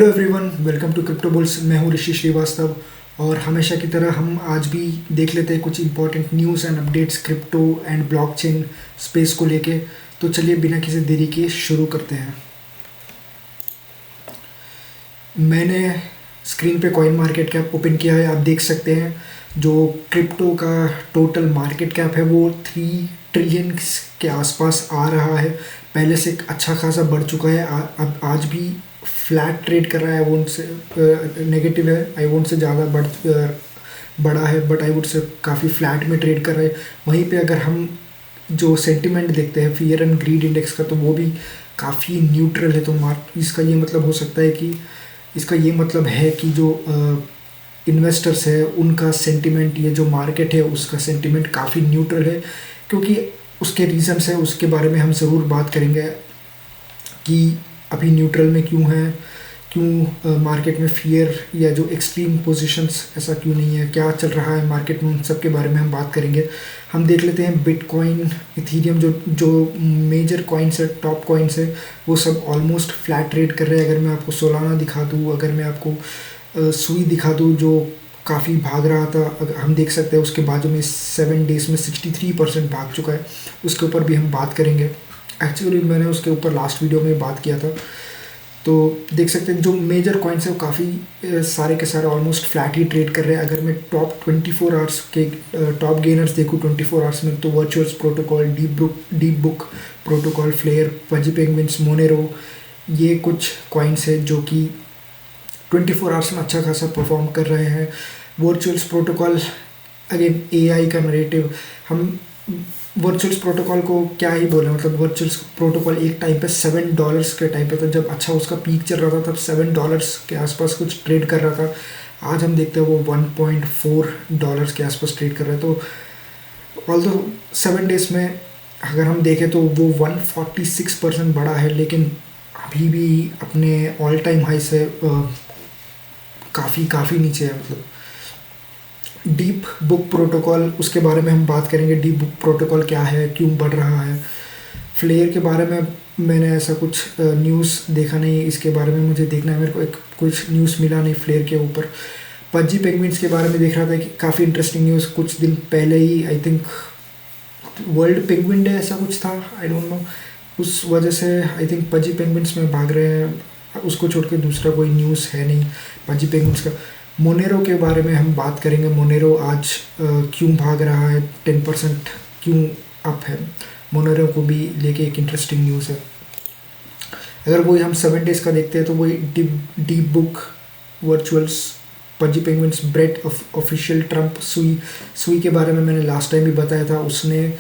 Hello everyone, welcome to crypto bulls. मैं हूं ऋषि श्रीवास्तव और हमेशा की तरह हम आज भी देख लेते हैं कुछ important news and updates crypto and blockchain space को लेके। तो चलिए बिना किसी देरी के शुरू करते हैं। मैंने स्क्रीन पे कॉइन मार्केट कैप ओपन किया है। आप देख सकते हैं जो क्रिप्टो का टोटल मार्केट कैप है वो 3 ट्रिलियन के आसपास आ रहा है। पहले से अच्छा खासा बढ़ चुका है। अब आज भी फ्लैट ट्रेड कर रहा है। आई वोंट से नेगेटिव है, आई वोंट से ज़्यादा बड़ा है, बट आई वुड से काफ़ी फ्लैट में ट्रेड कर रहे हैं। वहीं पे अगर हम जो सेंटिमेंट देखते हैं फियर एंड ग्रीड इंडेक्स का, तो वो भी काफ़ी न्यूट्रल है। तो इसका ये मतलब हो सकता है कि इसका ये मतलब है कि जो इन्वेस्टर्स है उनका सेंटिमेंट, ये जो मार्केट है उसका सेंटिमेंट काफ़ी न्यूट्रल है। क्योंकि उसके रीज़न्स है, उसके बारे में हम ज़रूर बात करेंगे कि अभी न्यूट्रल में क्यों है, क्यों मार्केट में फियर या जो एक्सट्रीम पोजीशंस ऐसा क्यों नहीं है, क्या चल रहा है मार्केट में, उन सब के बारे में हम बात करेंगे। हम देख लेते हैं बिटकॉइन, इथीरियम, जो मेजर कॉइन्स है, टॉप कॉइन्स है, वो सब ऑलमोस्ट फ्लैट ट्रेड कर रहे हैं। अगर मैं आपको सोलाना दिखा दूँ, अगर मैं आपको सुई दिखा दूँ जो काफ़ी भाग रहा था, हम देख सकते हैं उसके बाजू में 7 डेज़ में 63% भाग चुका है। उसके ऊपर भी हम बात करेंगे। एक्चुअली मैंने उसके ऊपर लास्ट वीडियो में बात किया था। तो देख सकते हैं जो मेजर कॉइन्स है वो काफ़ी सारे के सारे ऑलमोस्ट फ्लैट ही ट्रेड कर रहे हैं। अगर मैं टॉप 24 आवर्स के टॉप गेनर्स देखूँ 24 आवर्स में, तो virtuals protocol, deep book protocol, flare, fuzzy penguins, monero, ये कुछ कॉइन्स है जो कि 24 आवर्स में अच्छा खासा परफॉर्म कर रहे हैं। वर्चुअल्स प्रोटोकॉल, अगेन एआई का नरेटिव, हम वर्चुअल्स प्रोटोकॉल को क्या ही बोले, मतलब वर्चुअल्स प्रोटोकॉल एक टाइम पे $7 के टाइम पे था, जब अच्छा उसका पीक चल रहा था तब $7 के आसपास कुछ ट्रेड कर रहा था। आज हम देखते हैं वो $1.4 के आसपास ट्रेड कर रहा है। तो ऑल्दो 7 डेज में अगर हम देखें तो वो 146% बढ़ा है, लेकिन अभी भी अपने ऑल टाइम हाई से काफ़ी नीचे है। मतलब डीप बुक प्रोटोकॉल, उसके बारे में हम बात करेंगे। डीप बुक प्रोटोकॉल क्या है, क्यों बढ़ रहा है। फ्लेयर के बारे में मैंने ऐसा कुछ न्यूज़ देखा नहीं, इसके बारे में मुझे देखना है। मेरे को कुछ न्यूज़ मिला नहीं फ्लेयर के ऊपर। फजी पेंगुइन्स के बारे में देख रहा था कि काफ़ी इंटरेस्टिंग न्यूज़ कुछ दिन पहले ही, I think world penguin day ऐसा कुछ था, आई डोंट नो, उस वजह से आई थिंक फजी पेंगुइन्स में भाग रहे हैं। उसको छोड़ के दूसरा कोई न्यूज़ है नहीं फजी पेंगुइन्स का। मोनेरो के बारे में हम बात करेंगे। मोनेरो आज क्यों भाग रहा है, 10% क्यों अप है। मोनेरो को भी लेके एक इंटरेस्टिंग न्यूज़ है। अगर वही हम 7 डेज़ का देखते हैं तो वही deep book, वर्चुअल्स, fuzzy penguins, bread official, Trump, सुई के बारे में मैंने लास्ट टाइम भी बताया था। उसने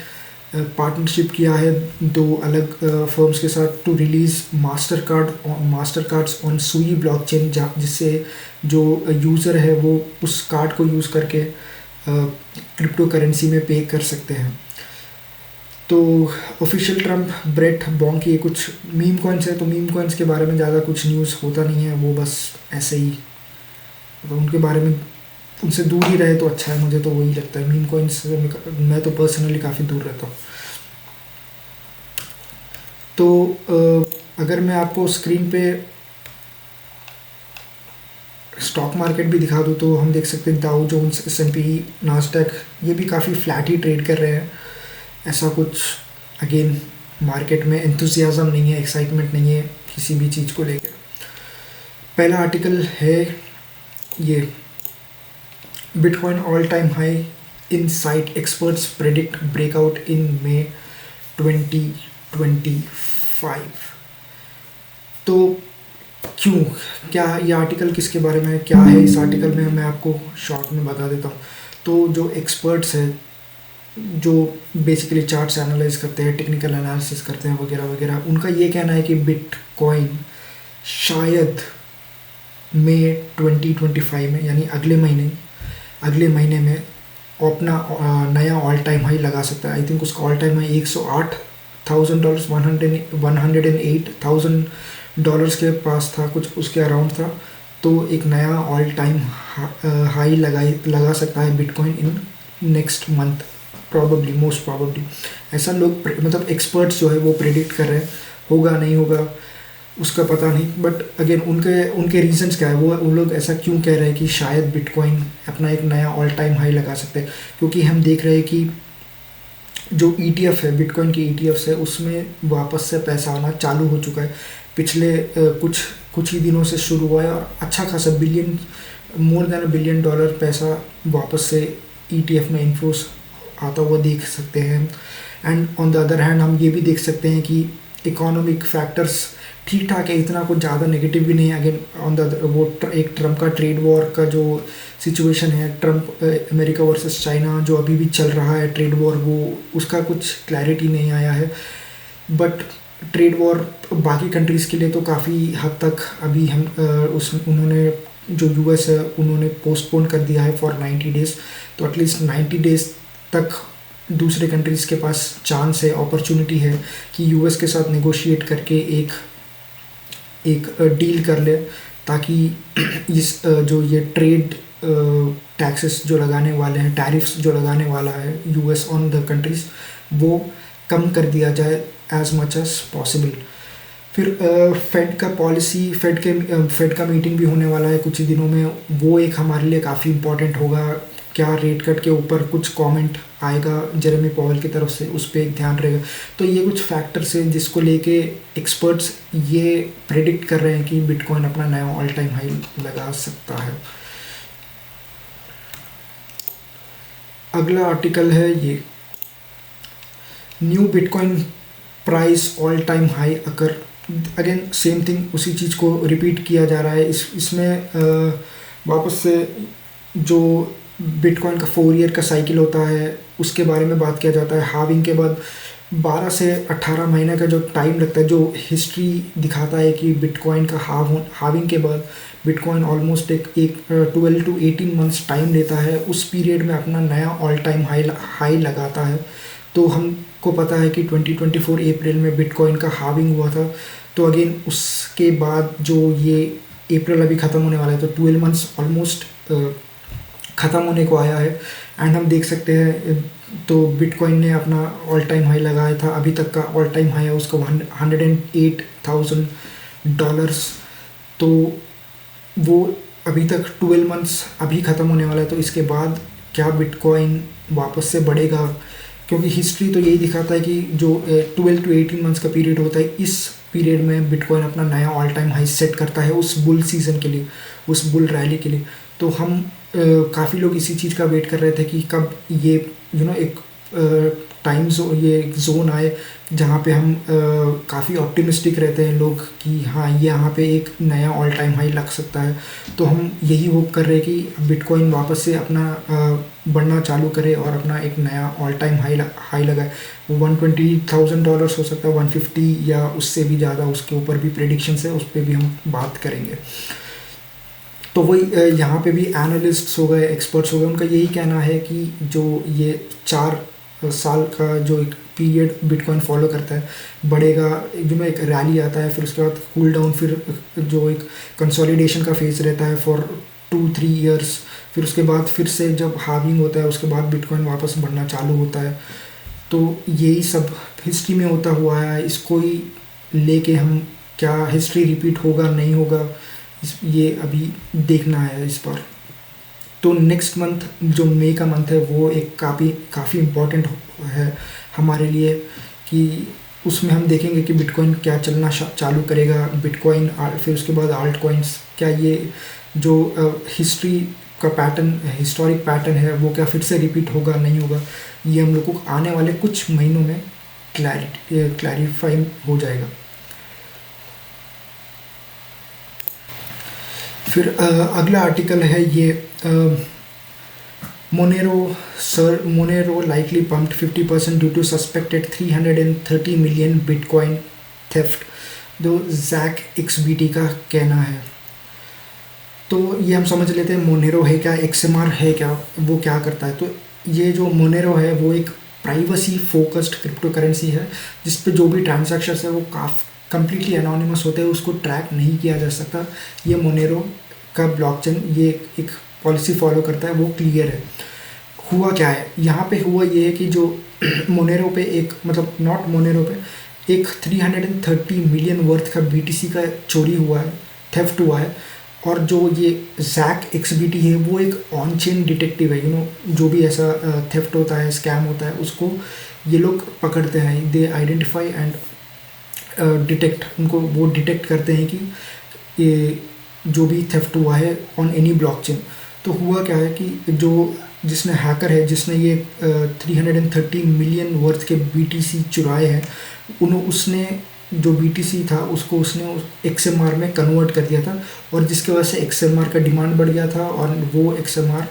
पार्टनरशिप किया है 2 अलग फर्म्स के साथ to release master cards on sui blockchain, जिससे जो यूज़र है वो उस कार्ड को यूज़ करके क्रिप्टो करेंसी में पे कर सकते हैं। तो ऑफिशियल ट्रम्प, ब्रेट, बॉन्क, ये कुछ मीम कॉइन्स है। तो मीम कॉइन्स के बारे में ज़्यादा कुछ न्यूज़ होता नहीं है, वो बस ऐसे ही, तो उनके बारे में उनसे दूर ही रहे तो अच्छा है। मुझे तो वही लगता है, मीम कॉइन्स से मैं तो पर्सनली काफ़ी दूर रहता हूँ। तो अगर मैं आपको स्क्रीन पे स्टॉक मार्केट भी दिखा दूँ तो हम देख सकते हैं डाउ जोन्स, S&P, नास्डैक, ये भी काफ़ी फ्लैट ही ट्रेड कर रहे हैं। ऐसा कुछ अगेन मार्केट में एंथुसियाज्म नहीं है, एक्साइटमेंट नहीं है किसी भी चीज़ को लेकर। पहला आर्टिकल है ये, bitcoin all time high in site, experts predict breakout in May 2025। तो क्यों, क्या ये आर्टिकल किसके बारे में है, क्या है इस आर्टिकल में, मैं आपको शॉर्ट में बता देता हूँ। तो जो एक्सपर्ट्स हैं, जो बेसिकली चार्ट्स एनालाइज करते हैं, टेक्निकल एनालिसिस करते हैं वगैरह वगैरह, उनका ये कहना है कि बिटकॉइन शायद May 2025 में, यानी अगले महीने में अपना नया ऑल टाइम हाई लगा सकता है। आई थिंक उसका ऑल टाइम हाई $108,000, $108,000 के पास था, कुछ उसके अराउंड था। तो एक नया ऑल टाइम हाई लगा सकता है bitcoin in next month, probably, most probably. ऐसा लोग मतलब एक्सपर्ट्स जो है वो प्रेडिक्ट कर रहे हैं। होगा नहीं होगा उसका पता नहीं, बट अगेन उनके उनके रीजंस क्या है, वो उन लोग ऐसा क्यों कह रहे हैं कि शायद बिटकॉइन अपना एक नया ऑल टाइम हाई लगा सकते हैं। क्योंकि हम देख रहे हैं कि जो ETF है, बिटकॉइन के ETFs है, उसमें वापस से पैसा आना चालू हो चुका है। पिछले कुछ कुछ ही दिनों से शुरू हुआ है और अच्छा खासा बिलियन, मोर देन $1 बिलियन पैसा वापस से ETF में इन्फ्लोस आता हुआ देख सकते हैं। And on the other hand हम ये भी देख सकते हैं कि इकोनॉमिक फैक्टर्स ठीक ठाक है, इतना कुछ ज़्यादा नेगेटिव भी नहीं है। अगेन ऑन द वो एक ट्रम्प का ट्रेड वॉर का जो सिचुएशन है, ट्रम्प अमेरिका वर्सेस चाइना जो अभी भी चल रहा है ट्रेड वॉर, वो उसका कुछ क्लैरिटी नहीं आया है। बट ट्रेड वॉर बाकी कंट्रीज़ के लिए तो काफ़ी हद तक अभी हम उन्होंने जो US है उन्होंने पोस्टपोन कर दिया है फॉर 90 डेज़। तो एटलीस्ट 90 डेज़ तक दूसरे कंट्रीज़ के पास चांस है, अपॉर्चुनिटी है कि US के साथ नेगोशिएट करके एक डील कर ले, ताकि इस जो ये ट्रेड टैक्सेस जो लगाने वाले हैं, टैरिफ्स जो लगाने वाला है US ऑन द कंट्रीज़, वो कम कर दिया जाए एज मच एज पॉसिबल। फिर फेड का पॉलिसी, फेड का मीटिंग भी होने वाला है कुछ ही दिनों में, वो एक हमारे लिए काफ़ी इम्पोर्टेंट होगा। क्या रेट कट के ऊपर कुछ कमेंट आएगा जेरेमी पॉवेल की तरफ से, उस पर एक ध्यान रहेगा। तो ये कुछ फैक्टर्स हैं जिसको लेके एक्सपर्ट्स ये प्रेडिक्ट कर रहे हैं कि बिटकॉइन अपना नया ऑल टाइम हाई लगा सकता है। अगला आर्टिकल है ये, new bitcoin price all time high occur. Again same thing, उसी चीज़ को रिपीट किया जा रहा है। इसमें वापस से जो बिटकॉइन का 4 ईयर का साइकिल होता है उसके बारे में बात किया जाता है। हाविंग के बाद 12 से 18 महीने का जो टाइम लगता है, जो हिस्ट्री दिखाता है कि बिटकॉइन का हाविंग के बाद बिटकॉइन ऑलमोस्ट एक 12 to 18 मंथ्स टाइम लेता है, उस पीरियड में अपना नया ऑल टाइम हाई लगाता है। तो हमको पता है कि 2024 अप्रैल में बिटकॉइन का हाविंग हुआ था। तो अगेन उसके बाद जो ये अप्रैल अभी ख़त्म होने वाला है, तो 12 मंथ्स ऑलमोस्ट ख़त्म होने को आया है। एंड हम देख सकते हैं तो बिटकॉइन ने अपना ऑल टाइम हाई लगाया था, अभी तक का ऑल टाइम हाई है उसका $108,000। तो वो अभी तक 12 मंथ्स अभी ख़त्म होने वाला है। तो इसके बाद क्या बिटकॉइन वापस से बढ़ेगा, क्योंकि हिस्ट्री तो यही दिखाता है कि जो 12 to 18 मंथ्स का पीरियड होता है, इस पीरियड में बिटकॉइन अपना नया ऑल टाइम हाई सेट करता है उस बुल सीज़न के लिए, उस बुल रैली के लिए। तो हम काफ़ी लोग इसी चीज़ का वेट कर रहे थे कि कब ये एक टाइम ये जोन आए जहाँ पे हम काफ़ी ऑप्टिमिस्टिक रहते हैं लोग कि हाँ ये यहाँ पे एक नया ऑल टाइम हाई लग सकता है। तो हम यही होप कर रहे हैं कि बिटकॉइन वापस से अपना बढ़ना चालू करे और अपना एक नया ऑल टाइम हाई लगाए। $120,000 हो सकता है, 150 या उससे भी ज़्यादा, उसके ऊपर भी प्रेडिक्शंस है, उस पर भी हम बात करेंगे। तो वही यहाँ पे भी एनालिस्ट्स हो गए, एक्सपर्ट्स हो गए, उनका यही कहना है कि जो ये 4 साल का जो एक पीरियड बिटकॉइन फॉलो करता है, बढ़ेगा, एक रैली आता है, फिर उसके बाद कूल डाउन, फिर जो एक कंसोलिडेशन का फेज रहता है फॉर 2-3 ईयर्स, फिर उसके बाद फिर से जब हाविंग होता है उसके बाद बिटकॉइन वापस बढ़ना चालू होता है। तो यही सब हिस्ट्री में होता हुआ है, इसको ही लेके हम क्या हिस्ट्री रिपीट होगा नहीं होगा ये अभी देखना है इस पर। तो नेक्स्ट मंथ जो मई का मंथ है वो एक काफ़ी इम्पॉर्टेंट है हमारे लिए, कि उसमें हम देखेंगे कि बिटकॉइन क्या चलना चालू करेगा, बिटकॉइन फिर उसके बाद आल्ट कॉइन्स, क्या ये जो हिस्ट्री का पैटर्न, हिस्टोरिक पैटर्न है वो क्या फिर से रिपीट होगा नहीं होगा, ये हम लोग को आने वाले कुछ महीनों में क्लैरिफाई हो जाएगा। फिर अगला आर्टिकल है ये, monero likely pumped 50% due to suspected 330 million bitcoin theft, जो जैक XBT का कहना है। तो ये हम समझ लेते हैं मोनेरो है क्या, XMR है क्या, वो क्या करता है। तो ये जो मोनेरो है वो एक प्राइवेसी फोकस्ड क्रिप्टो करेंसी है जिस पे जो भी ट्रांजैक्शंस है वो कंप्लीटली एनोनिमस होते हैं, उसको ट्रैक नहीं किया जा सकता। ये मोनेरो का ब्लॉकचेन ये एक पॉलिसी फॉलो करता है, वो क्लियर है। हुआ क्या है यहाँ पे, हुआ ये है कि जो मोनेरो पे एक, मतलब नॉट मोनेरो पे, एक 330 मिलियन वर्थ का बीटीसी का चोरी हुआ है, थेफ्ट हुआ है। और जो ये जैक एक्सबीटी है वो एक ऑन चेन डिटेक्टिव है, जो भी ऐसा थेफ्ट होता है, स्कैम होता है, उसको ये लोग पकड़ते हैं। दे आइडेंटिफाई एंड डिटेक्ट, उनको वो डिटेक्ट करते हैं कि ये जो भी थेफ्ट हुआ है ऑन एनी ब्लॉकचेन। तो हुआ क्या है कि जो जिसने हैकर है, जिसने ये 330 मिलियन वर्थ के बीटीसी चुराए हैं, उसने जो बीटीसी था उसको उसने एक्सएमआर में कन्वर्ट कर दिया था, और जिसकी वजह से एक्सएमआर का डिमांड बढ़ गया था, और वो एक्सएमआर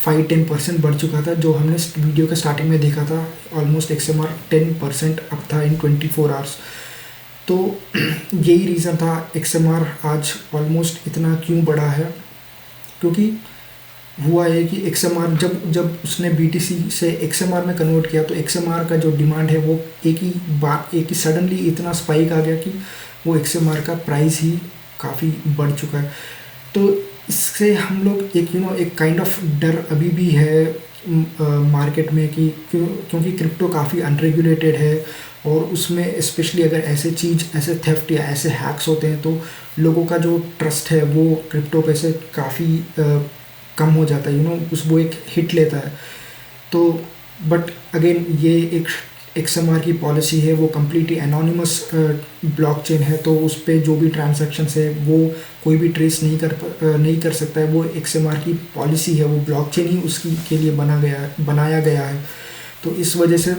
5-10% बढ़ चुका था, जो हमने वीडियो के स्टार्टिंग में देखा था। ऑलमोस्ट एक्सएमआर 10% अप था इन 24 आवर्स। तो यही रीज़न था एक्सएमआर आज ऑलमोस्ट इतना क्यों बढ़ा है, क्योंकि हुआ है कि एक्सएमआर जब उसने बीटीसी से एक्सएमआर में कन्वर्ट किया, तो एक्सएमआर का जो डिमांड है वो एक ही सडनली इतना स्पाइक आ गया कि वो एक्सएमआर का प्राइस ही काफ़ी बढ़ चुका है। तो इससे हम लोग एक काइंड ऑफ डर अभी भी है मार्केट में कि क्योंकि क्रिप्टो काफ़ी अनरेगुलेटेड है, और उसमें स्पेशली अगर ऐसे थेफ्ट या ऐसे हैक्स होते हैं, तो लोगों का जो ट्रस्ट है वो क्रिप्टो पे से काफ़ी कम हो जाता है, वो एक हिट लेता है। तो बट अगेन ये एक एक्सएमआर की पॉलिसी है, वो कम्प्लीटली एनोनिमस ब्लॉकचेन है, तो उस पर जो भी ट्रांजैक्शंस है वो कोई भी ट्रेस नहीं कर सकता है। वो एक्सएमआर की पॉलिसी है, वो ब्लॉकचेन ही उसकी के लिए बनाया गया है। तो इस वजह से,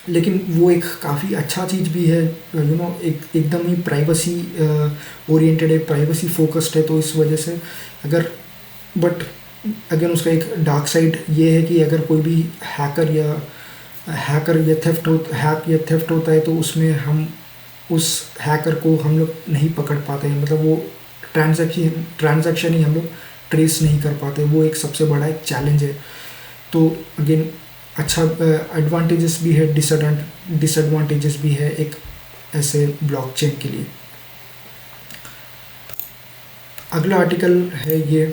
लेकिन वो एक काफ़ी अच्छा चीज़ भी है, एकदम ही प्राइवेसी ओरिएंटेड है, प्राइवेसी फोकस्ड है। तो इस वजह से बट अगेन उसका एक डार्क साइड ये है कि अगर कोई भी हैक या थेफ्ट होता है, तो उसमें हम उस हैकर को हम लोग नहीं पकड़ पाते हैं, मतलब वो ट्रांजैक्शन ही हम लोग ट्रेस नहीं कर पाते। वो एक सबसे बड़ा एक चैलेंज है। तो अगेन अच्छा एडवांटेजेस भी है, डिसएडवांटेजेस भी है एक ऐसे ब्लॉकचेन के लिए। अगला आर्टिकल है ये,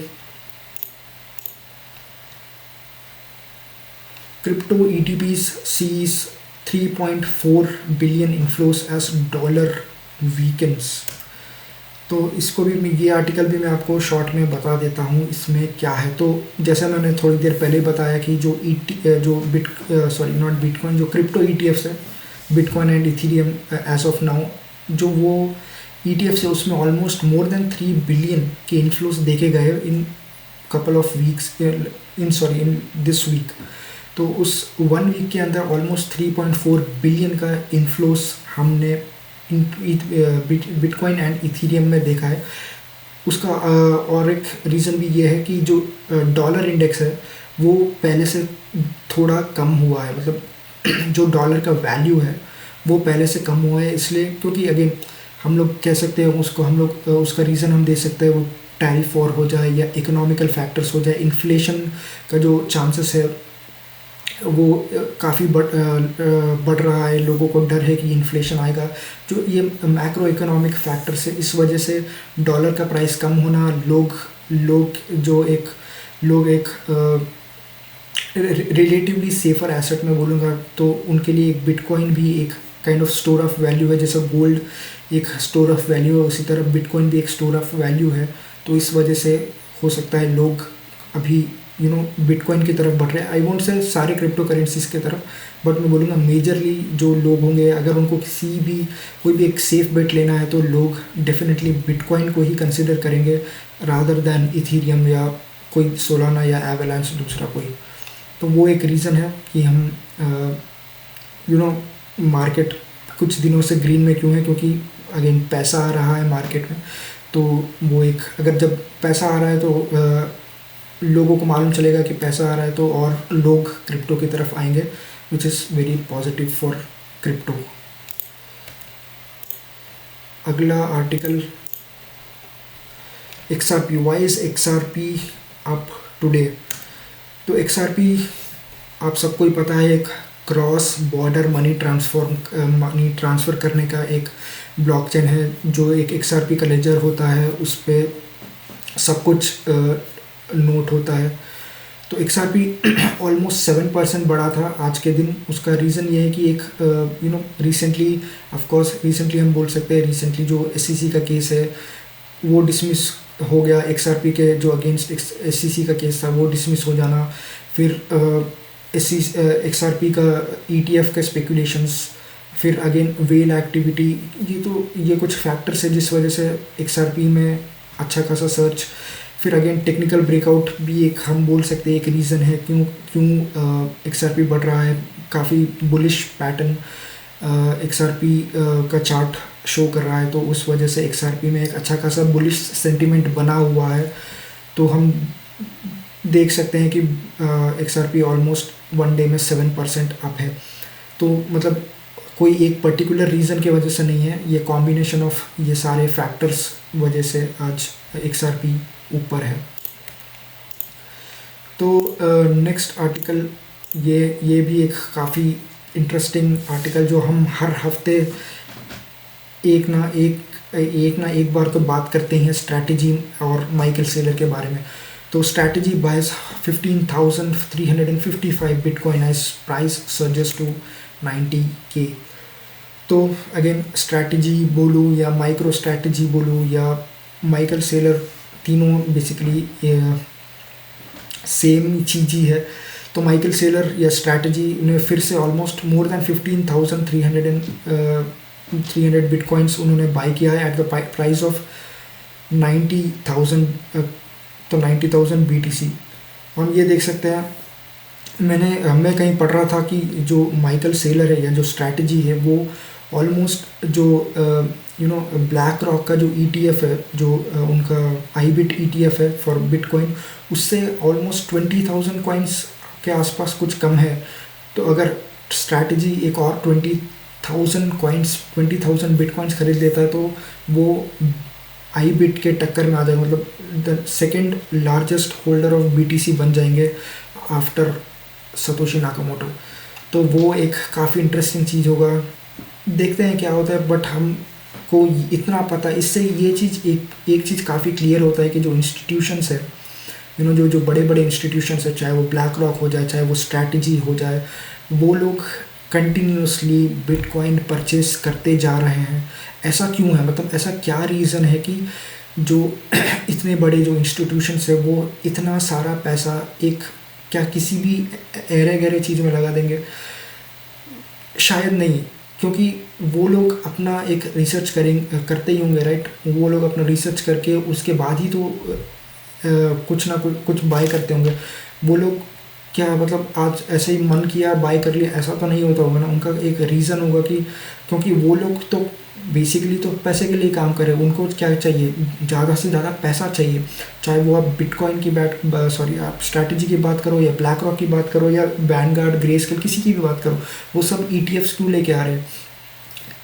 Crypto ETPs sees 3.4 billion inflows as dollar weakens। तो इसको भी ये आर्टिकल भी मैं आपको शॉर्ट में बता देता हूँ इसमें क्या है। तो जैसा मैंने थोड़ी देर पहले बताया कि जो जो क्रिप्टो ETFs है, bitcoin and ethereum as of now, जो वो ETFs है उसमें ऑलमोस्ट मोर देन 3 बिलियन के इन्फ्लोज देखे गए in couple of weeks in this week. तो उस 1 वीक के अंदर ऑलमोस्ट 3.4 बिलियन का इन्फ्लोस हमने बिटकॉइन एंड इथीरियम में देखा है। उसका और एक रीज़न भी ये है कि जो डॉलर इंडेक्स है वो पहले से थोड़ा कम हुआ है, मतलब जो डॉलर का वैल्यू है वो पहले से कम हुआ है, इसलिए क्योंकि अगेन हम लोग कह सकते हैं उसका रीज़न हम दे सकते हैं वो टैरिफ वॉर हो जाए या इकोनॉमिकल फैक्टर्स हो जाए, इन्फ्लेशन का जो चांसेस है वो काफ़ी बढ़ रहा है। लोगों को डर है कि इन्फ्लेशन आएगा, जो ये मैक्रो इकोनॉमिक फैक्टर से, इस वजह से डॉलर का प्राइस कम होना, लोग एक रिलेटिवली सेफर एसेट में बोलूँगा तो उनके लिए एक बिटकॉइन भी एक kind of store of value है। जैसे गोल्ड एक स्टोर ऑफ वैल्यू है, उसी तरह बिटकॉइन भी एक स्टोर ऑफ वैल्यू है। तो इस वजह से हो सकता है लोग अभी बिटकॉइन की तरफ बढ़ रहे हैं। आई वोंट से सारे क्रिप्टो करेंसीज की तरफ, बट मैं बोलूँगा मेजरली जो लोग होंगे, अगर उनको कोई भी एक सेफ बेट लेना है तो लोग डेफिनेटली बिटकॉइन को ही कंसिडर करेंगे रादर दैन इथीरियम या कोई सोलाना या एवलांच दूसरा कोई। तो वो एक रीज़न है कि हम मार्केट कुछ दिनों से ग्रीन में क्यों है, क्योंकि अगेन पैसा आ रहा है मार्केट में। तो वो एक, अगर जब पैसा आ रहा है तो लोगों को मालूम चलेगा कि पैसा आ रहा है, तो और लोग क्रिप्टो की तरफ आएंगे, which is very positive for crypto. अगला article, XRP, why is XRP up today. तो XRP आप सबको ही पता है, एक क्रॉस बॉर्डर मनी ट्रांसफ़र करने का एक ब्लॉकचेन है। जो एक XRP का लेजर होता है उस पर सब कुछ नोट होता है। तो XRP ऑलमोस्ट 7% बढ़ा था आज के दिन। उसका रीज़न ये है कि एक रिसेंटली, ऑफ कोर्स रिसेंटली हम बोल सकते हैं, रिसेंटली जो SEC का केस है वो डिसमिस हो गया। XRP के जो अगेंस्ट SEC का केस था वो डिसमिस हो जाना, फिर XRP का ETF के स्पेकुलेशंस, फिर अगेन वेल एक्टिविटी, ये कुछ फैक्टर्स है जिस वजह से XRP में अच्छा खासा सर्च। फिर अगेन टेक्निकल ब्रेकआउट भी एक हम बोल सकते हैं एक रीज़न है क्यों XRP बढ़ रहा है। काफ़ी बुलिश पैटर्न XRP का चार्ट शो कर रहा है, तो उस वजह से XRP में एक अच्छा खासा बुलिश सेंटिमेंट बना हुआ है। तो हम देख सकते हैं कि XRP ऑलमोस्ट वन डे में 7% अप है। तो मतलब कोई एक पर्टिकुलर रीज़न की वजह से नहीं है, ये कॉम्बिनेशन ऑफ ये सारे फैक्टर्स वजह से आज XRP ऊपर है। तो नेक्स्ट आर्टिकल ये भी एक काफ़ी इंटरेस्टिंग आर्टिकल जो हम हर हफ्ते एक ना एक बार तो बात करते हैं स्ट्रैटेजी और माइकल सेलर के बारे में। तो strategy buys 15,355 bitcoin as price surges to 90K। तो अगेन स्ट्रैटेजी बोलूँ या माइक्रो स्ट्रैटेजी बोलूँ या माइकल सेलर, तीनों बेसिकली सेम चीज़ ही है। तो माइकल सेलर या स्ट्रैटेजी ने फिर से ऑलमोस्ट मोर देन 15,300 बिटकॉइंस उन्होंने बाई किया है एट द प्राइस ऑफ 90,000, तो 90,000 BTC। हम ये देख सकते हैं, मैं कहीं पढ़ रहा था कि जो माइकल सेलर है या जो स्ट्रैटेजी है वो ऑलमोस्ट जो ब्लैक रॉक का जो ETF है, जो उनका IBIT ETF है फॉर बिटकॉइन, उससे ऑलमोस्ट 20,000 कॉइन्स के आसपास कुछ कम है। तो अगर स्ट्रैटेजी एक और 20,000 बिटकॉइंस खरीद लेता है तो वो IBIT के टक्कर में आ जाएगा, मतलब the second largest holder of BTC बन जाएंगे आफ्टर सतोशी नाकामोटो। तो वो एक काफ़ी इंटरेस्टिंग चीज़ होगा, देखते हैं क्या होता है। बट हमको इतना पता, इससे ये चीज़ एक चीज़ काफ़ी क्लियर होता है कि जो इंस्टीट्यूशंस है, जो बड़े बड़े इंस्टीट्यूशंस है, चाहे वो ब्लैक रॉक हो जाए, चाहे वो स्ट्रैटेजी हो जाए, वो लोग कंटिन्यूसली बिटकॉइन परचेस करते जा रहे हैं। ऐसा क्यों है, मतलब ऐसा क्या रीज़न है कि जो इतने बड़े जो इंस्टीट्यूशंस है वो इतना सारा पैसा क्या किसी भी एरे गहरे चीज़ में लगा देंगे? शायद नहीं, क्योंकि वो लोग अपना एक रिसर्च करते ही होंगे, राइट। वो लोग अपना रिसर्च करके उसके बाद ही तो कुछ ना कुछ बाय करते होंगे। वो लोग क्या मतलब आज ऐसे ही मन किया बाय कर लिया, ऐसा तो नहीं होता होगा ना। उनका एक रीज़न होगा कि क्योंकि वो लोग तो बेसिकली तो पैसे के लिए काम करें। उनको क्या चाहिए, ज़्यादा से ज़्यादा पैसा चाहिए। चाहे वो आप बिटकॉइन की आप स्ट्रैटेजी की बात करो या ब्लैक रॉक की बात करो या वैनगार्ड, ग्रेस्केल, किसी की भी बात करो, वो सब ETFs क्यों लेके आ रहे हैं?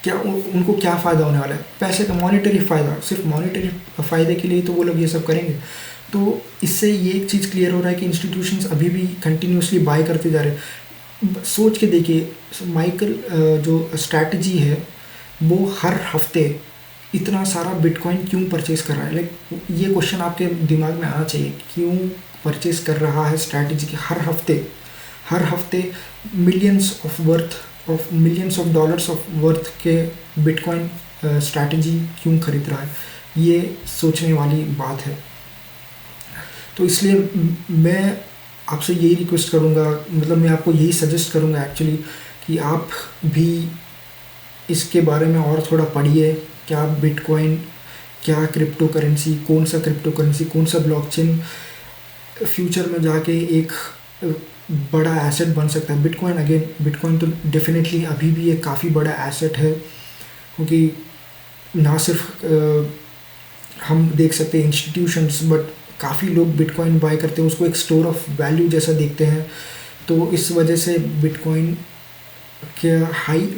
क्या उनको क्या फ़ायदा होने वाला है? पैसे का मॉनेटरी फ़ायदा, सिर्फ मॉनेटरी फ़ायदे के लिए तो वो लोग ये सब करेंगे। तो इससे ये एक चीज़ क्लियर हो रहा है कि इंस्टीट्यूशंस अभी भी कंटिन्यूसली बाय करते जा रहे हैं। सोच के देखिए, माइकल जो स्ट्रैटेजी है वो हर हफ्ते इतना सारा बिटकॉइन क्यों परचेज़ कर रहा है? लाइक ये क्वेश्चन आपके दिमाग में आना चाहिए, क्यों परचेज़ कर रहा है स्ट्रैटेजी के हर हफ्ते millions of dollars of worth के बिटकॉइन स्ट्रैटेजी क्यों खरीद रहा है? ये सोचने वाली बात है। तो इसलिए मैं आपसे यही रिक्वेस्ट करूँगा, मतलब मैं आपको यही सजेस्ट करूँगा एक्चुअली कि आप भी इसके बारे में और थोड़ा पढ़िए। क्या बिटकॉइन, क्या क्रिप्टो करेंसी, कौन सा ब्लॉकचेन फ्यूचर में जाके एक बड़ा एसेट बन सकता है। बिटकॉइन तो डेफिनेटली अभी भी एक काफ़ी बड़ा एसेट है, क्योंकि ना सिर्फ हम देख सकते हैं इंस्टीट्यूशंस, बट काफ़ी लोग बिटकॉइन बाय करते हैं, उसको एक स्टोर ऑफ वैल्यू जैसा देखते हैं। तो इस वजह से बिटकॉइन के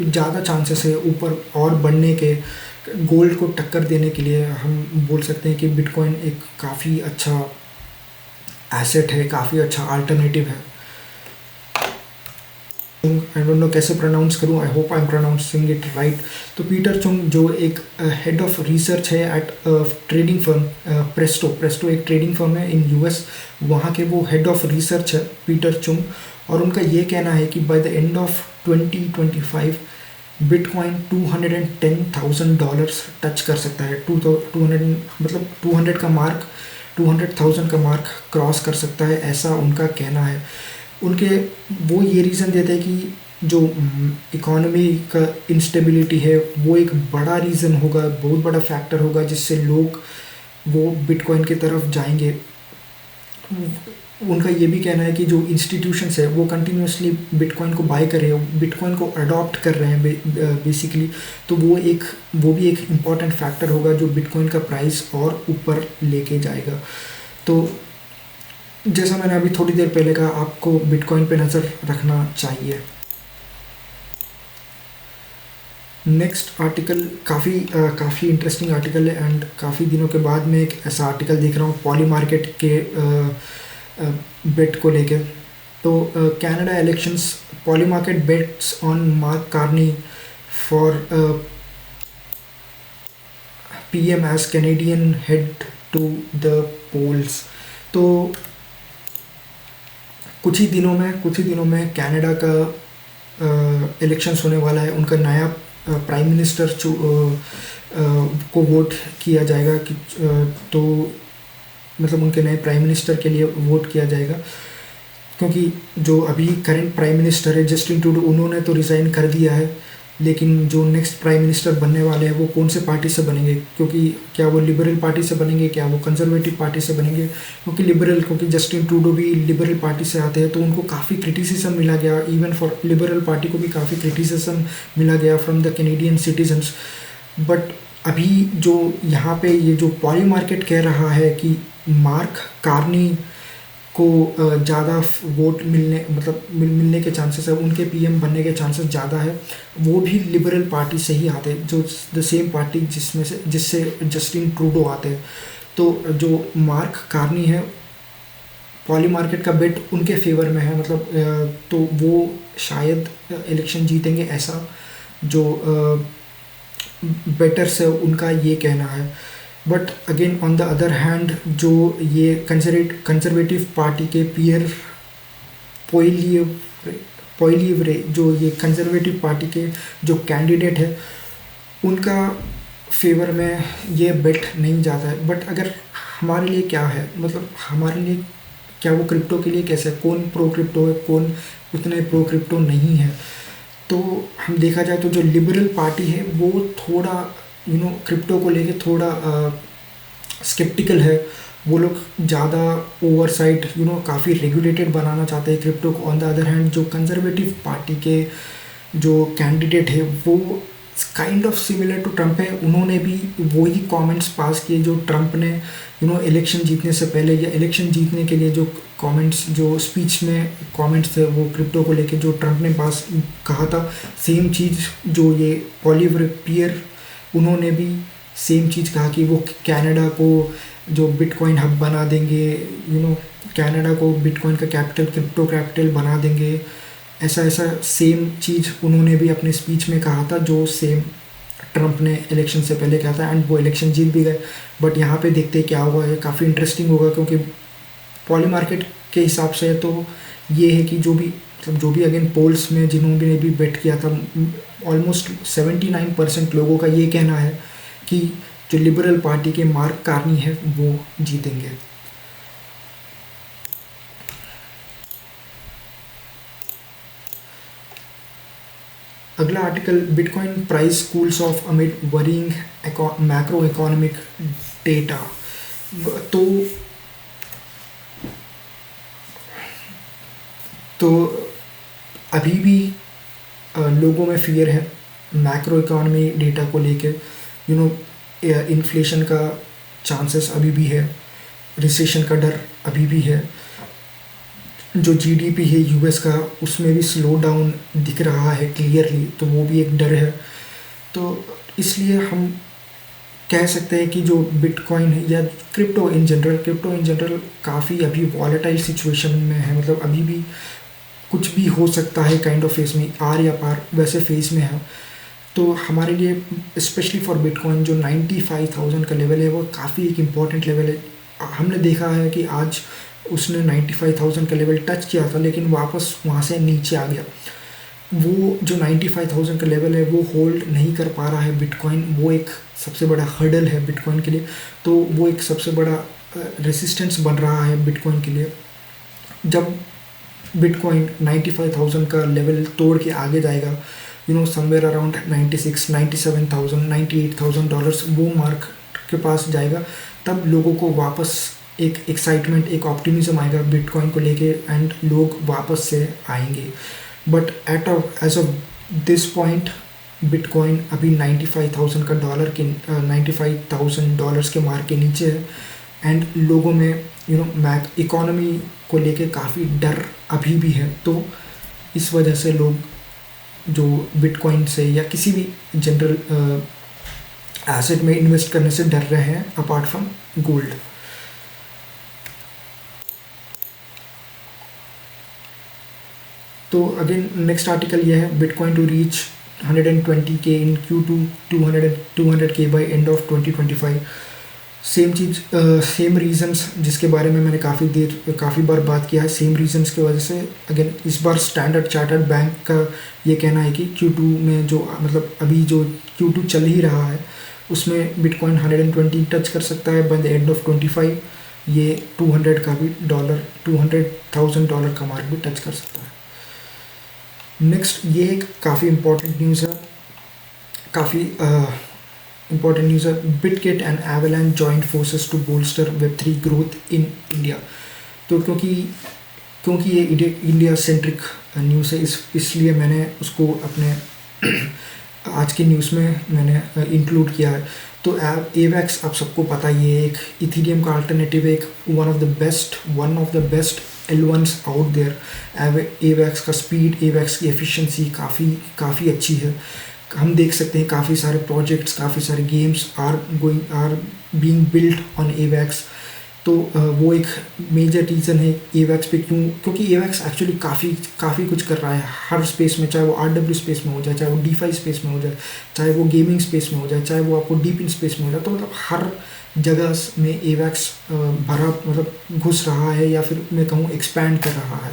ज़्यादा चांसेस है ऊपर और बढ़ने के। गोल्ड को टक्कर देने के लिए हम बोल सकते हैं कि बिटकॉइन एक काफ़ी अच्छा एसेट है, काफ़ी अच्छा अल्टरनेटिव है। आई डोंट नो कैसे प्रोनाउंस करूँ, I hope I am pronouncing it right. तो पीटर चुंग जो एक हेड ऑफ रिसर्च है at trading firm Presto. Presto एक ट्रेडिंग फर्म है इन यूएस, वहाँ के वो हेड ऑफ रिसर्च है पीटर चुंग। और उनका ये कहना है कि by the end of 2025 bitcoin $210,000 touch कर सकता है। 200 मतलब 200 का मार्क, 200,000 का मार्क क्रॉस कर सकता है, ऐसा उनका कहना है। उनके वो ये रीज़न देते हैं कि जो इकोनॉमी का इंस्टेबिलिटी है वो एक बड़ा रीज़न होगा, बहुत बड़ा फैक्टर होगा जिससे लोग वो बिटकॉइन की तरफ जाएंगे। उनका ये भी कहना है कि जो इंस्टीट्यूशंस है वो कंटिन्यूसली बिटकॉइन को बाय कर रहे हैं, बिटकॉइन को अडॉप्ट कर रहे हैं बेसिकली। तो वो भी एक इम्पॉर्टेंट फैक्टर होगा जो बिटकॉइन का प्राइस और ऊपर लेके जाएगा। तो जैसा मैंने अभी थोड़ी देर पहले कहा, आपको बिटकॉइन पे नज़र रखना चाहिए। नेक्स्ट आर्टिकल काफ़ी इंटरेस्टिंग आर्टिकल है एंड काफ़ी दिनों के बाद मैं एक ऐसा आर्टिकल देख रहा हूँ पॉली मार्केट के बेट को लेकर। तो Canada elections, Polymarket bets on Mark Carney for PM as Canadian head to the polls. तो कुछ ही दिनों में कनाडा का इलेक्शंस होने वाला है। उनका नया प्राइम मिनिस्टर को वोट किया जाएगा कि तो मतलब उनके नए प्राइम मिनिस्टर के लिए वोट किया जाएगा, क्योंकि जो अभी करंट प्राइम मिनिस्टर है जस्टिन ट्रूडो, उन्होंने तो रिज़ाइन कर दिया है। लेकिन जो नेक्स्ट प्राइम मिनिस्टर बनने वाले हैं वो कौन से पार्टी से बनेंगे, क्योंकि क्या वो लिबरल पार्टी से बनेंगे, क्या वो कंजर्वेटिव पार्टी से बनेंगे। क्योंकि जस्टिन ट्रूडो भी लिबरल पार्टी से आते हैं, तो उनको काफ़ी क्रिटिसिज्म मिला गया, इवन फॉर लिबरल पार्टी को भी काफ़ी क्रिटिसिज्म मिला गया from the Canadian citizens. But अभी जो यहाँ पे ये जो पॉली मार्केट कह रहा है कि मार्क कार्नी को ज़्यादा वोट मिलने के चांसेस है, उनके पीएम बनने के चांसेस ज़्यादा है। वो भी लिबरल पार्टी से ही आते हैं, जो द सेम पार्टी जिससे जस्टिन ट्रूडो आते हैं। तो जो मार्क कार्नी है, पॉली मार्केट का बेट उनके फेवर में है, तो वो शायद इलेक्शन जीतेंगे, ऐसा जो बेटर से उनका ये कहना है। But again on the other hand जो ये कंजर्वेटिव पार्टी के पियर पोइलिवरे, जो ये कंजर्वेटिव पार्टी के जो कैंडिडेट है, उनका फेवर में ये बेट नहीं जाता है। बट अगर हमारे लिए क्या है, हमारे लिए क्या वो क्रिप्टो के लिए कैसे, कौन प्रो क्रिप्टो है, कौन उतने प्रो क्रिप्टो नहीं है। तो हम देखा जाए तो जो लिबरल पार्टी है वो थोड़ा क्रिप्टो को लेके थोड़ा स्केप्टिकल है। वो लोग ज़्यादा ओवरसाइट काफ़ी रेगुलेटेड बनाना चाहते हैं क्रिप्टो को। ऑन द अदर हैंड जो कंजर्वेटिव पार्टी के जो कैंडिडेट है वो kind of similar to Trump है। उन्होंने भी वही कमेंट्स पास किए जो ट्रम्प ने इलेक्शन जीतने से पहले या इलेक्शन जीतने के लिए जो कमेंट्स, जो स्पीच में कमेंट्स थे वो क्रिप्टो को लेके जो ट्रम्प ने पास कहा था, सेम चीज़ जो ये पियर उन्होंने भी सेम चीज़ कहा कि वो कनाडा को जो बिटकॉइन हब बना देंगे, कनाडा को बिटकॉइन का कैपिटल, क्रिप्टो कैपिटल बना देंगे। ऐसा सेम चीज़ उन्होंने भी अपने स्पीच में कहा था जो सेम ट्रम्प ने इलेक्शन से पहले कहा था, एंड वो इलेक्शन जीत भी गए। बट यहाँ पे देखते हैं क्या हुआ है, काफ़ी इंटरेस्टिंग होगा, क्योंकि पॉली मार्केट के हिसाब से तो ये है कि जो भी अगेन पोल्स में जिन्होंने भी बेट किया था, ऑलमोस्ट 79% लोगों का ये कहना है कि जो लिबरल पार्टी के मार्क कार्नी है वो जीतेंगे। अगला article, bitcoin price cools off amid worrying macro economic data. तो अभी भी लोगों में फियर है मैक्रो इकोनॉमी डेटा को लेके। इन्फ्लेशन का चांसेस अभी भी है, रिसेशन का डर अभी भी है। जो जीडीपी है यूएस का, उसमें भी स्लो डाउन दिख रहा है क्लियरली, तो वो भी एक डर है। तो इसलिए हम कह सकते हैं कि जो बिटकॉइन है या क्रिप्टो इन जनरल काफ़ी अभी वॉलेटाइल सिचुएशन में है। अभी भी कुछ भी हो सकता है काइंड ऑफ फेस में, आर या पार वैसे फेस में है। तो हमारे लिए स्पेशली फॉर बिटकॉइन जो 95,000 का लेवल है वो काफ़ी एक इम्पॉर्टेंट लेवल है। हमने देखा है कि आज उसने 95,000 का लेवल टच किया था लेकिन वापस वहाँ से नीचे आ गया। वो जो 95,000 का लेवल है वो होल्ड नहीं कर पा रहा है बिटकॉइन, वो एक सबसे बड़ा हर्डल है बिटकॉइन के लिए। तो वो एक सबसे बड़ा रेसिस्टेंस बन रहा है बिटकॉइन के लिए। जब बिटकॉइन 95,000 का लेवल तोड़ के आगे जाएगा, समवेयर अराउंड 96, 97,000, $98,000 वो मार्क के पास जाएगा, तब लोगों को वापस एक एक्साइटमेंट, एक ऑप्टिमिज्म आएगा बिटकॉइन को लेके एंड लोग वापस से आएंगे। But as of this point bitcoin अभी 95,000 का $95,000 के मार्क के नीचे है एंड लोगों में इकोनॉमी को लेके काफ़ी डर अभी भी है। तो इस वजह से लोग जो बिटकॉइन से या किसी भी जनरल एसेट में इन्वेस्ट करने से डर रहे हैं अपार्ट फ्रॉम गोल्ड। तो अगेन नेक्स्ट आर्टिकल ये है, bitcoin to reach 120K in Q2, 200K by end of 2025। Same चीज़, सेम रीजंस जिसके बारे में मैंने काफ़ी बार बात किया है, सेम रीजंस की वजह से अगेन इस बार स्टैंडर्ड चार्टर्ड बैंक का ये कहना है कि Q2 में जो मतलब अभी जो Q2 चल ही रहा है उसमें बिटकॉइन 120 टच कर सकता है बाय द एंड ऑफ 25। ये 200 का भी $200,000 का मार्क भी टच कर सकता है। नेक्स्ट ये एक काफ़ी इम्पोर्टेंट न्यूज़ है, काफ़ी important news है, Bitget and Avalanche joint forces to bolster Web3 growth in India. तो क्योंकि ये इंडिया सेंट्रिक न्यूज़ है, इसलिए मैंने उसको अपने आज की न्यूज़ में मैंने इंक्लूड किया है। तो AVAX आप सबको पता ही है, एक इथीरियम का अल्टरनेटिव है, एक one of the best L1s out there. AVAX का स्पीड, AVAX की एफिशिएंसी काफ़ी अच्छी है। हम देख सकते हैं काफ़ी सारे प्रोजेक्ट्स, काफ़ी सारे games are being built on AVAX। तो वो एक मेजर रीज़न है AVAX पे, क्योंकि AVAX एक्चुअली काफ़ी कुछ कर रहा है हर स्पेस में, चाहे वो RW स्पेस में हो जाए, चाहे वो DeFi स्पेस में हो जाए, चाहे वो गेमिंग स्पेस में हो जाए, चाहे वो आपको डीप इन स्पेस में हो जाए। तो मतलब हर जगह में AVAX घुस रहा है या फिर मैं कहूँ एक्सपैंड कर रहा है।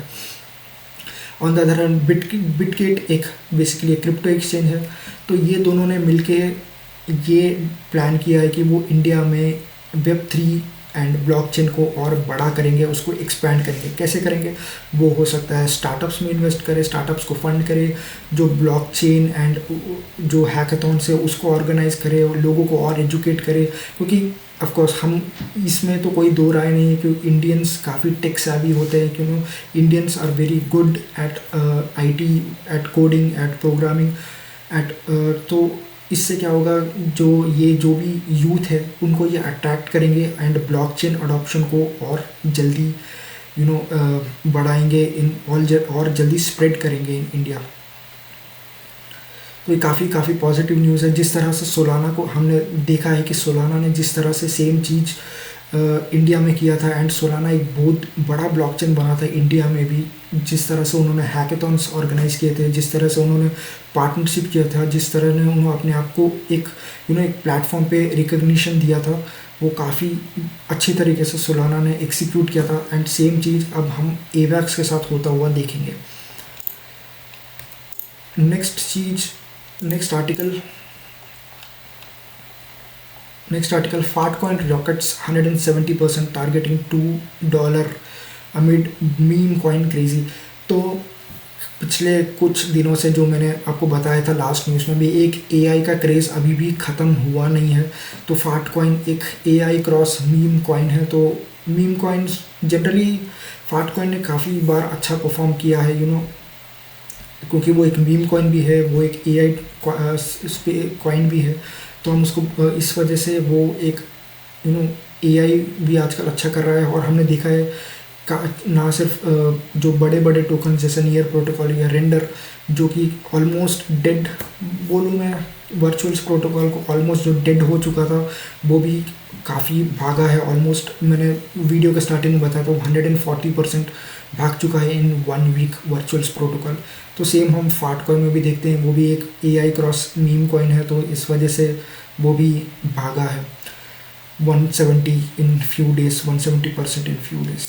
On the other hand Bitget एक बेसिकली एक क्रिप्टो एक्सचेंज है। तो ये दोनों ने मिलके ये प्लान किया है कि वो इंडिया में Web3 एंड ब्लॉकचेन को और बड़ा करेंगे, उसको एक्सपैंड करेंगे। कैसे करेंगे? वो हो सकता है स्टार्टअप्स में इन्वेस्ट करे, स्टार्टअप्स को फंड करे, जो ब्लॉकचेन एंड जो हैकाथॉन से उसको ऑर्गेनाइज करे, लोगों को और एजुकेट करे। क्योंकि ऑफ कोर्स हम इसमें तो कोई दो राय नहीं है कि इंडियंस काफ़ी टेक savvy होते हैं, क्योंकि Indians are very good at IT, at coding, at programming, at तो इससे क्या होगा, जो भी यूथ है उनको ये अट्रैक्ट करेंगे एंड ब्लॉकचेन अडॉप्शन को और जल्दी बढ़ाएंगे और जल्दी स्प्रेड करेंगे इन इंडिया। तो ये काफ़ी पॉजिटिव न्यूज़ है। जिस तरह से सोलाना को हमने देखा है कि सोलाना ने जिस तरह से सेम चीज़ इंडिया में किया था एंड सोलाना एक बहुत बड़ा ब्लॉकचेन बना था इंडिया में भी, जिस तरह से उन्होंने हैकेथॉन्स ऑर्गेनाइज किए थे, जिस तरह से उन्होंने पार्टनरशिप किया था, जिस तरह ने उन्होंने अपने आप को एक एक प्लेटफॉर्म पे रिकग्निशन दिया था, वो काफ़ी अच्छी तरीके से सोलाना ने एग्जीक्यूट किया था। एंड सेम चीज़ अब हम AVAX के साथ होता हुआ देखेंगे। Next article, Fartcoin rockets 170% targeting $2 amid meme coin crazy। तो पिछले कुछ दिनों से जो मैंने आपको बताया था लास्ट न्यूज़ में भी, एक AI का क्रेज़ अभी भी ख़त्म हुआ नहीं है। तो Fartcoin एक AI क्रॉस मीम कॉइन है। तो मीम कॉइन्स जनरली Fartcoin ने काफ़ी बार अच्छा परफॉर्म किया है, क्योंकि वो एक मीम कॉइन भी है, वो एक AI कॉइन भी है। तो हम उसको इस वजह से वो एक AI भी आजकल अच्छा कर रहा है। और हमने देखा है का ना सिर्फ जो बड़े बड़े टोकन जैसे नियर प्रोटोकॉल या रेंडर जो कि ऑलमोस्ट डेड बोलूँ मैं, वर्चुअल्स प्रोटोकॉल को ऑलमोस्ट जो डेड हो चुका था वो भी काफ़ी भागा है। ऑलमोस्ट मैंने वीडियो के स्टार्टिंग में बताया था 140% भाग चुका है इन 1 वीक वर्चुअल्स प्रोटोकॉल। तो सेम हम फाट कॉइन में भी देखते हैं, वो भी एक AI क्रॉस मीम कॉइन है, तो इस वजह से वो भी भागा है 170 in few days, 170% in few days.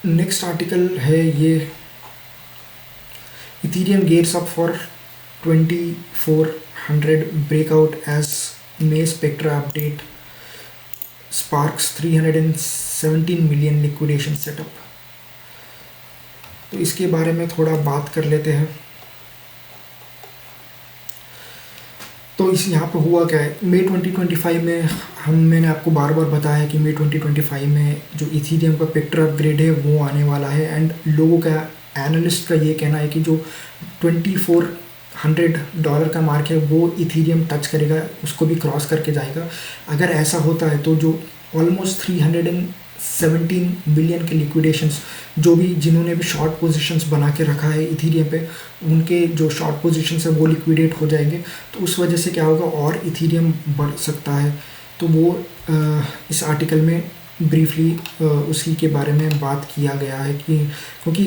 Next article है ये, Ethereum gets up for 2400 breakout as May Spectra update sparks 317 million liquidation setup. तो इसके बारे में थोड़ा बात कर लेते हैं। तो इस यहाँ पे हुआ क्या है, मई 2025 में मैंने आपको बार बार बताया है कि मई 2025 में जो इथेरियम का स्पेक्ट्रा अपग्रेड है वो आने वाला है। एंड लोगों का, एनालिस्ट का ये कहना है कि जो $2400 का मार्क है वो इथेरियम टच करेगा, उसको भी क्रॉस करके जाएगा। अगर ऐसा होता है तो जो ऑलमोस्ट 317 मिलियन के लिक्विडेशंस, जो भी जिन्होंने भी शॉर्ट पोजीशंस बना के रखा है इथेरियम पे, उनके जो शॉर्ट पोजीशंस है वो लिक्विडेट हो जाएंगे। तो उस वजह से क्या होगा, और इथेरियम बढ़ सकता है। तो वो इस आर्टिकल में ब्रीफली उसी के बारे में बात किया गया है कि क्योंकि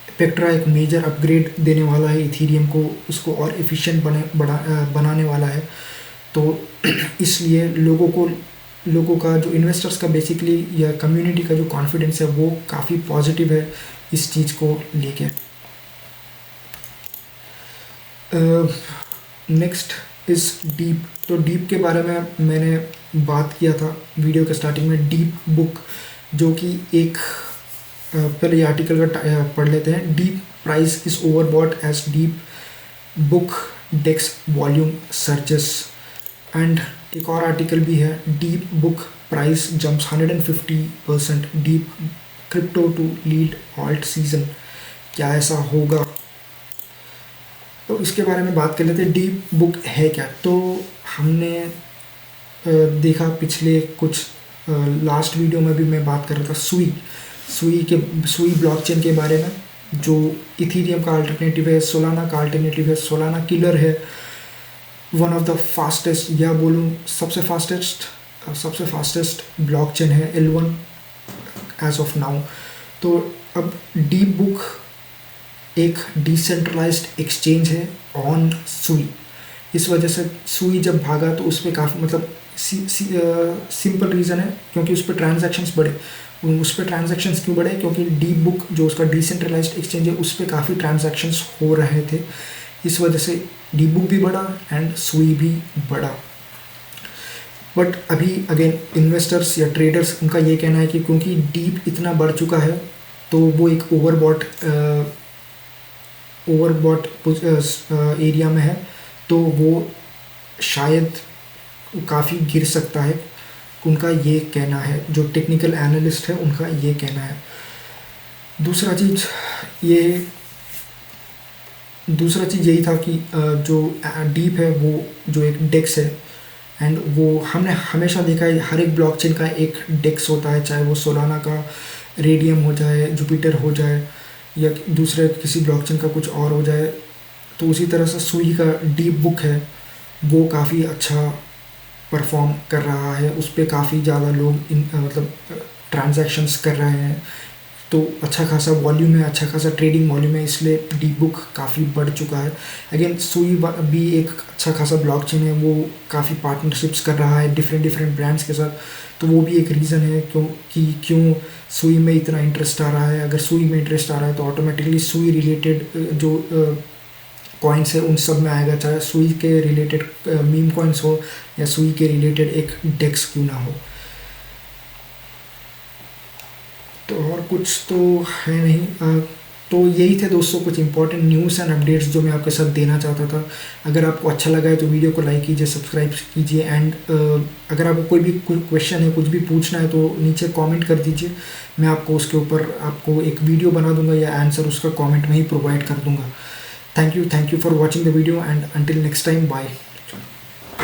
स्पेक्ट्रा एक मेजर अपग्रेड देने वाला है इथेरियम को, उसको और एफिशिएंट बनाने वाला है। तो इसलिए लोगों का जो इन्वेस्टर्स का बेसिकली या कम्युनिटी का जो कॉन्फिडेंस है वो काफ़ी पॉजिटिव है इस चीज़ को लेके। Next is deep. तो डीप के बारे में मैंने बात किया था वीडियो के स्टार्टिंग में। डीप बुक जो कि एक पहले ये आर्टिकल का पढ़ लेते हैं। Deep price is overbought as deep book dex volume surges. And एक और आर्टिकल भी है, deep book price jumps 150%, deep crypto to lead alt season. क्या ऐसा होगा? तो इसके बारे में बात कर लेते हैं। डीप बुक है क्या? तो हमने देखा पिछले कुछ लास्ट वीडियो में भी मैं बात कर रहा था सुई ब्लॉकचेन के बारे में, जो इथेरियम का अल्टरनेटिव है, सोलाना का अल्टरनेटिव है। सोलाना किलर है, वन ऑफ द फास्टेस्ट या बोलूँ सबसे फास्टेस्ट ब्लॉकचेन है, L1 एज ऑफ नाउ। तो अब डीप बुक एक डिसेंट्रलाइज्ड एक्सचेंज है ऑन सुई। इस वजह से सुई जब भागा तो उस पर काफ़ी मतलब सिंपल रीज़न है क्योंकि उस पर ट्रांजैक्शंस बढ़े। उस पर ट्रांजैक्शंस क्यों बढ़े? क्योंकि डीप बुक जो उसका डिसेंट्रलाइज्ड एक्सचेंज है उस पर काफ़ी ट्रांजैक्शंस हो रहे थे। इस वजह से डीप बुक भी बढ़ा एंड सुई भी बढ़ा। बट अभी अगेन इन्वेस्टर्स या ट्रेडर्स उनका ये कहना है कि क्योंकि डीप इतना बढ़ चुका है तो वो एक ओवरबॉट एरिया में है, तो वो शायद काफ़ी गिर सकता है। उनका ये कहना है, जो टेक्निकल एनालिस्ट है उनका ये कहना है। दूसरा चीज़ यही था कि जो डीप है वो जो एक डेक्स है, एंड वो हमने हमेशा देखा है हर एक ब्लॉकचेन का एक डेक्स होता है, चाहे वो सोलाना का रेडियम हो जाए, जुपिटर हो जाए या दूसरे किसी ब्लॉकचेन का कुछ और हो जाए। तो उसी तरह से सुई का डीप बुक है वो काफ़ी अच्छा परफॉर्म कर रहा है, उस पर काफ़ी ज़्यादा लोग मतलब ट्रांजैक्शंस कर रहे हैं, तो अच्छा खासा वॉल्यूम है, अच्छा खासा ट्रेडिंग वॉल्यूम है, इसलिए डीप बुक काफ़ी बढ़ चुका है। अगेन सुई भी एक अच्छा खासा ब्लॉकचेन है, वो काफ़ी पार्टनरशिप्स कर रहा है डिफरेंट ब्रांड्स के साथ, तो वो भी एक रीज़न है क्यों सुई में इतना इंटरेस्ट आ रहा है। अगर सुई में इंटरेस्ट आ रहा है तो ऑटोमेटिकली सुई रिलेटेड जो कॉइन्स है उन सब में आएगा, चाहे सुई के रिलेटेड मीम कॉइन्स हो या सुई के रिलेटेड एक डेक्स क्यों ना हो। तो और कुछ तो है नहीं। तो यही थे दोस्तों कुछ इंपॉर्टेंट न्यूज़ एंड अपडेट्स जो मैं आपके साथ देना चाहता था। अगर आपको अच्छा लगा है तो वीडियो को लाइक कीजिए, सब्सक्राइब कीजिए, एंड अगर आपको कोई क्वेश्चन है, कुछ भी पूछना है तो नीचे कमेंट कर दीजिए। मैं आपको उसके ऊपर आपको एक वीडियो बना दूंगा या आंसर उसका कमेंट में ही प्रोवाइड कर दूंगा। Thank you for watching the video and until next time, bye.